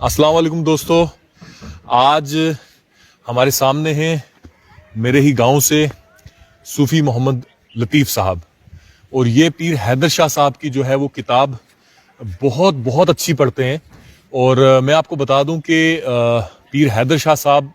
अस्सलाम वालेकुम दोस्तों, आज हमारे सामने हैं मेरे ही गांव से सूफी मोहम्मद लतीफ़ साहब। और ये पीर हैदर शाह साहब की जो है वो किताब बहुत बहुत अच्छी पढ़ते हैं। और मैं आपको बता दूं कि पीर हैदर शाह साहब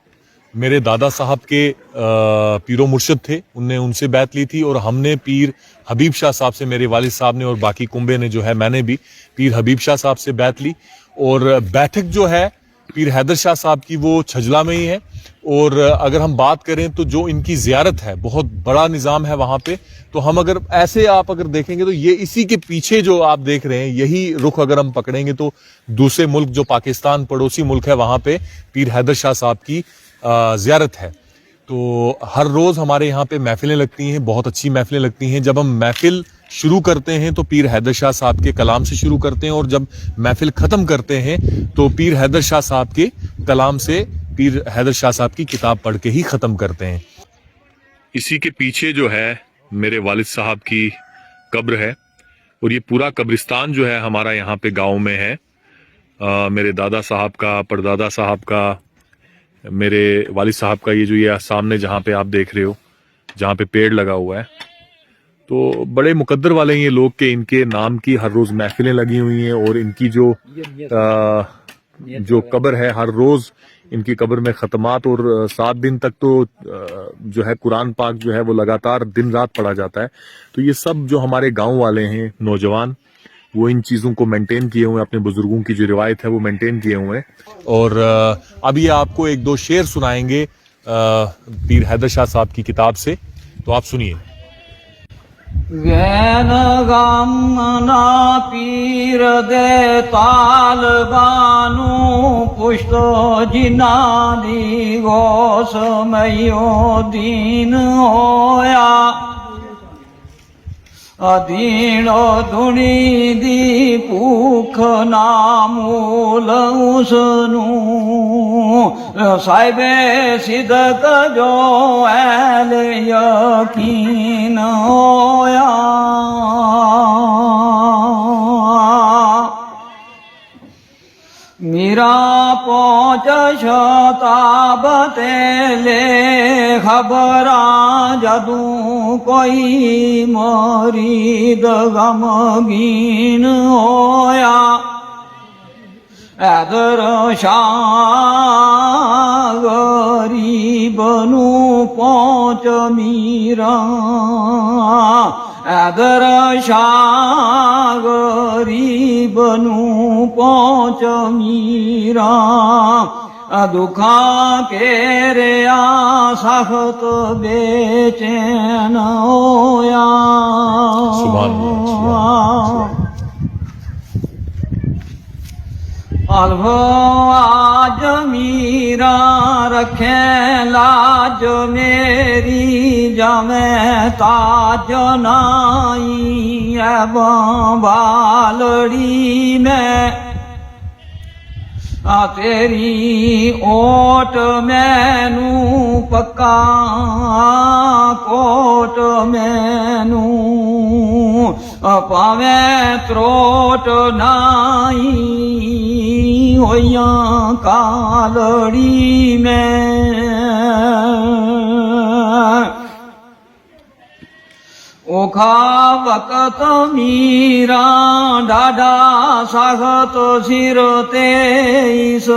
मेरे दादा साहब के पीरो मुर्शिद थे। उनसे बैत ली थी और हमने पीर हबीब शाह साहब से, मेरे वालिद साहब ने और बाकी कुंबे ने जो है, मैंने भी पीर हबीब शाह साहब से बैत ली। और बैठक जो है पीर हैदर शाह साहब की वो छजला में ही है। और अगर हम बात करें तो जो इनकी जियारत है, बहुत बड़ा निज़ाम है वहां पे। तो हम अगर ऐसे आप अगर देखेंगे तो ये इसी के पीछे जो आप देख रहे हैं, यही रुख अगर हम पकड़ेंगे तो दूसरे मुल्क जो पाकिस्तान पड़ोसी मुल्क है, वहां पे पीर हैदर शाह साहब की जियारत है। तो हर रोज हमारे यहाँ पे महफिलें लगती हैं, बहुत अच्छी महफिलें लगती हैं। जब हम महफिल शुरू करते हैं तो पीर हैदर शाह साहब के कलाम से शुरू करते हैं, और जब महफिल खत्म करते हैं तो पीर हैदर शाह साहब के कलाम से, पीर हैदर शाह साहब की किताब पढ़ के ही खत्म करते हैं। इसी के पीछे जो है मेरे वालिद साहब की कब्र है, और ये पूरा कब्रिस्तान जो है हमारा यहाँ पे गाँव में है। मेरे दादा साहब का, परदादा साहब का, मेरे वालिद साहब का, ये सामने जहाँ पे आप देख रहे हो, जहाँ पे पेड़ लगा हुआ है, तो बड़े मुकद्दर वाले हैं ये लोग कि इनके नाम की हर रोज महफिलें लगी हुई हैं। और इनकी जो कब्र है, हर रोज इनकी कब्र में खतमात, और 7 दिन तक तो जो है कुरान पाक जो है वो लगातार दिन रात पढ़ा जाता है। तो ये सब जो हमारे गांव वाले हैं, नौजवान, वो इन चीज़ों को मेंटेन किए हुए हैं, अपने बुजुर्गों की जो रिवायत है वो मेंटेन किए हुए हैं। और अब ये आपको एक दो शेर सुनाएंगे पीर हैदर शाह साहब की किताब से, तो आप सुनिए। गैन गामना पीर दे तालबानू पुष्ट जिनादी गोस मयो दीन होया अधीनो धुनी दी भूख नामूल उसनू साहिबे सिदक जो ऐल यकीन होया। मीरा पहुंच शताब तेले खबरा जदू कोई मरीद गमगीन होया। ऐदर शाह गरीब नू पहुंच मीरा, ऐदर शाह गरीब नू पहुंच मीरा। दुखा के रिया सख्त बेचैन होया। आज मीरा रखे लाज मेरी जमे ताज नाई बालड़ी में। तेरी ओट मैनू पक्का कोट मैनू पावे त्रोट नाई होया कालड़ी में। ओखा वक़्त मीरा डाडा सागत सिर ते इस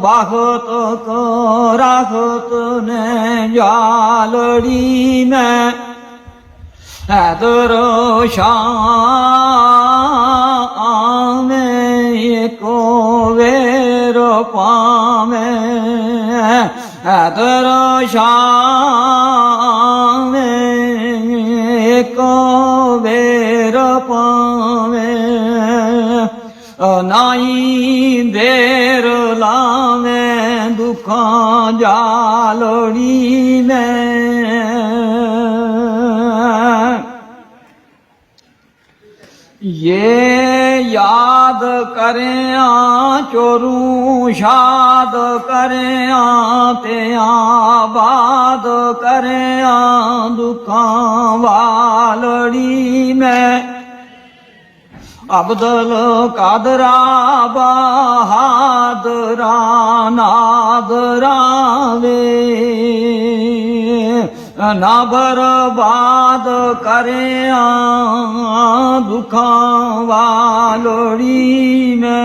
बागत करागत ने जालड़ी में। हैदर शाह में एको वेर पावे। हैदर शाह में एको वेर पावे। नाई देर लावे दुखा जालड़ी में। ये याद करें चोरू शाद करें ते आबाद करें दुखा वालड़ी में। अब्दुल कादरा बहादुर ਨਾਦ ਰਾਵੇ ਨਾ ਬਰਬਾਦ ਕਰਿਆ ਦੁਖਾਂ ਵਾਲੋੜੀ ਮੈਂ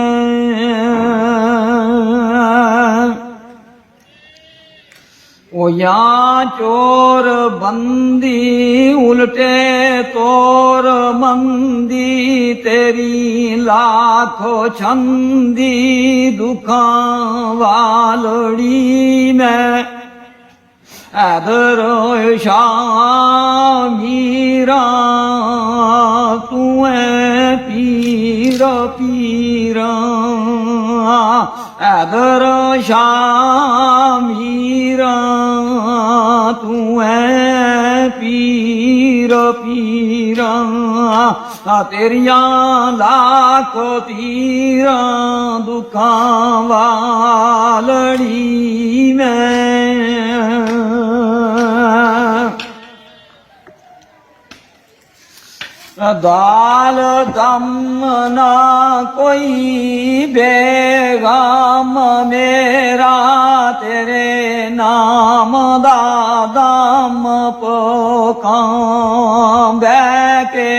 ओ या चोर बंदी उल्टे तोर मंदी तेरी लाखो छंदी दुखां वालड़ी में ऐदर शामीरा तू पीर पीरा ऐदर शामीरा तू पीर पीरा तेरिया लाख तीरा दुखां वालड़ी में दाल दम ना कोई बेगाम मेरा तेरे नाम दा दम पोकां बैके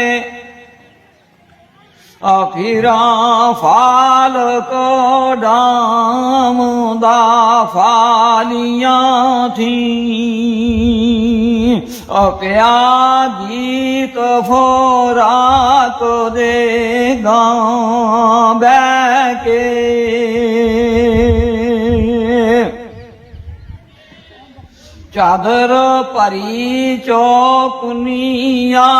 फिरा फाल को डाम दा फालियां थी प्या गीत फोराक दे गां बैके चादर परी चौकनिया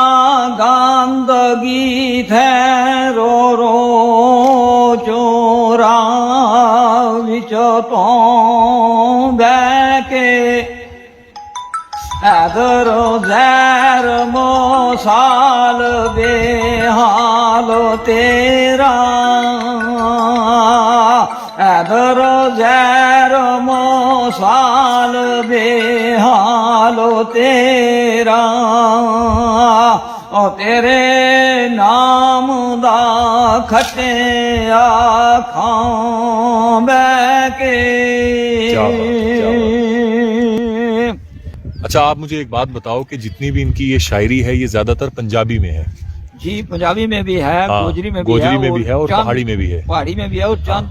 गंदगी थे रो रो चोरा विच तो बैके ऐदर जैर मोसाल बेहाल तेरा ऐदर जैर मोसाल बेहाल तेरा ओ तेरे नाम दा खटे आखां बैके अच्छा, आप मुझे एक बात बताओ कि जितनी भी इनकी ये शायरी है ये ज्यादातर पंजाबी में है। जी, पंजाबी में भी है, हाँ, गोजरी में गोजरी में भी है और चंद पहाड़ी में भी है। पहाड़ी में भी है और चंद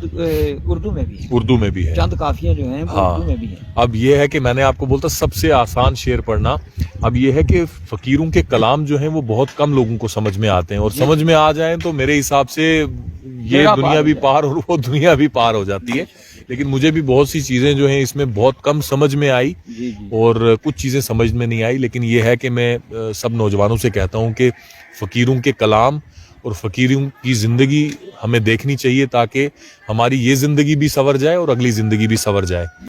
उर्दू में भी है। उर्दू में भी है। चंद काफियां जो हैं हाँ। उर्दू में भी है। अब ये है कि मैंने आपको बोलता सबसे आसान शेर पढ़ना। अब ये है कि फकीरों के कलाम जो हैं वो बहुत कम लोगों को समझ में आते हैं और समझ में आ जाएं तो मेरे हिसाब से ये मेरा दुनिया पार भी हो पार और वो दुनिया भी पार हो जाती है। लेकिन मुझे भी बहुत सी चीजें जो हैं इसमें बहुत कम समझ में आई जी जी। और कुछ चीजें समझ में नहीं आई। लेकिन ये है कि मैं सब नौजवानों से कहता हूं कि फकीरों के कलाम और फकीरों की जिंदगी हमें देखनी चाहिए ताकि हमारी ये जिंदगी भी संवर जाए और अगली जिंदगी भी संवर जाए।